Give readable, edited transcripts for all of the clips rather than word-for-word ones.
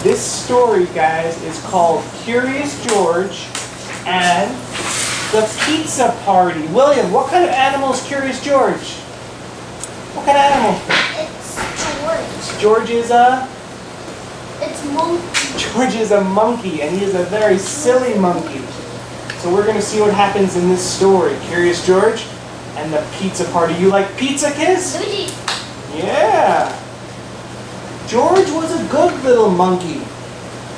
This story, guys, is called Curious George and the Pizza Party. William, what kind of animal is Curious George? What kind of animal? It's George. George is a? It's monkey. George is a monkey, and he is a very silly monkey. So we're going to see what happens in this story. Curious George and the Pizza Party. You like pizza, kids? Luigi. Yeah. George was a good little monkey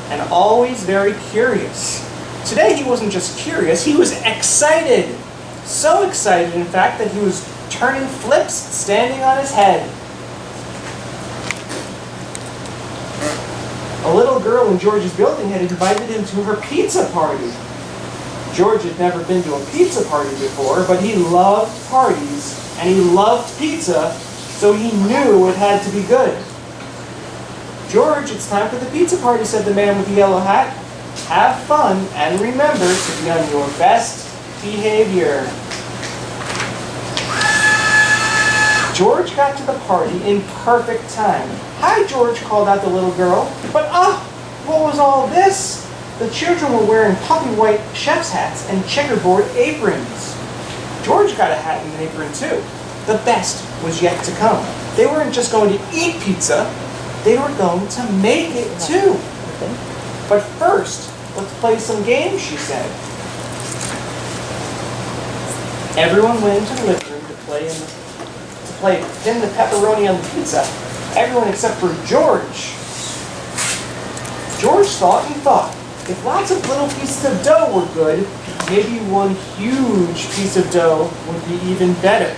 and always very curious. Today he wasn't just curious, he was excited. So excited, in fact, that he was turning flips standing on his head. A little girl in George's building had invited him to her pizza party. George had never been to a pizza party before, but he loved parties and he loved pizza, so he knew it had to be good. George, it's time for the pizza party, said the man with the yellow hat. Have fun and remember to be on your best behavior. George got to the party in perfect time. Hi, George, called out the little girl. But what was all this? The children were wearing puffy white chef's hats and checkerboard aprons. George got a hat and an apron too. The best was yet to come. They weren't just going to eat pizza, they were going to make it too. But first, let's play some games, she said. Everyone went into the living room to play pin the pepperoni on the pizza. Everyone except for George. George thought and thought. If lots of little pieces of dough were good, maybe one huge piece of dough would be even better.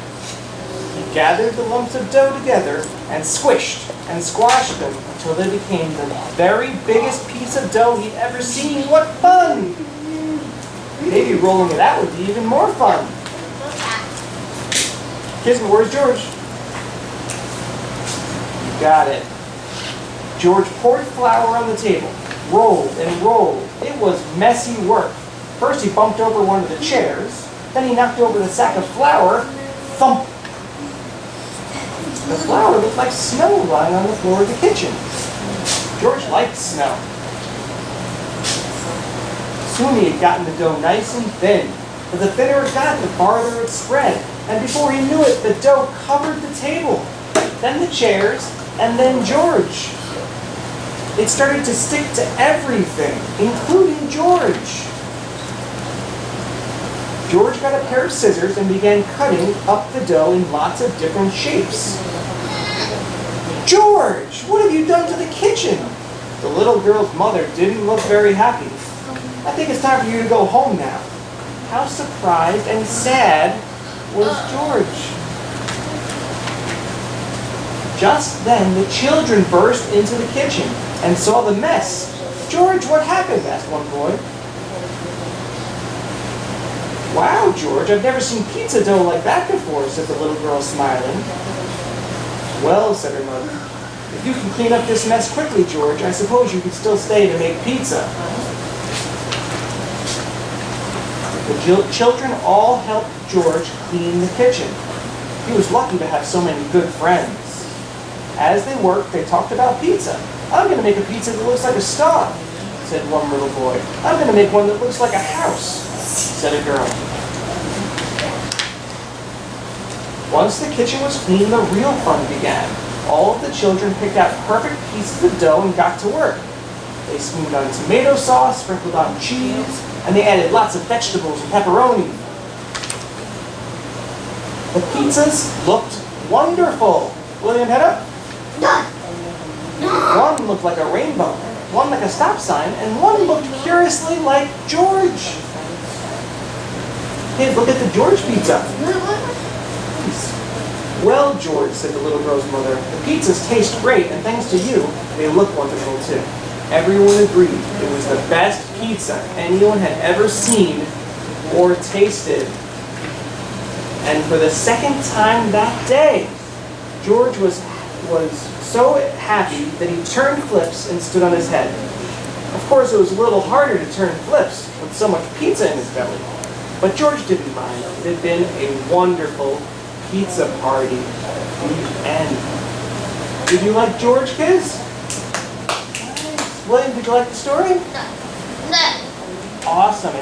He gathered the lumps of dough together and squished and squashed them until they became the very biggest piece of dough he'd ever seen. What fun! Maybe rolling it out would be even more fun. Kids, where's George? You got it. George poured flour on the table, rolled and rolled. It was messy work. First he bumped over one of the chairs, then he knocked over the sack of flour. Thump! The flour looked like snow lying on the floor of the kitchen. George liked snow. Soon he had gotten the dough nice and thin. But the thinner it got, the farther it spread. And before he knew it, the dough covered the table, then the chairs, and then George. It started to stick to everything, including George. George got a pair of scissors and began cutting up the dough in lots of different shapes. George, what have you done to the kitchen? The little girl's mother didn't look very happy. I think it's time for you to go home now. How surprised and sad was George. Just then, the children burst into the kitchen and saw the mess. George, what happened? Asked one boy. Wow, George, I've never seen pizza dough like that before, said the little girl, smiling. Well, said her mother, if you can clean up this mess quickly, George, I suppose you could still stay to make pizza. The children all helped George clean the kitchen. He was lucky to have so many good friends. As they worked, they talked about pizza. I'm going to make a pizza that looks like a star, said one little boy. I'm going to make one that looks like a house, said a girl. Once the kitchen was clean, the real fun began. All of the children picked out perfect pieces of dough and got to work. They smoothed on tomato sauce, sprinkled on cheese, and they added lots of vegetables and pepperoni. The pizzas looked wonderful. William, head up. One looked like a rainbow, one like a stop sign, and one looked curiously like George. Hey, look at the George pizza. Well, George, said the little girl's mother, the pizzas taste great, and thanks to you, they look wonderful too. Everyone agreed it was the best pizza anyone had ever seen or tasted. And for the second time that day, George was so happy that he turned flips and stood on his head. Of course, it was a little harder to turn flips with so much pizza in his belly. But George didn't mind. It had been a wonderful pizza party. The end. Did you like George, kids? Nice. William, did you like the story? No. Awesome. And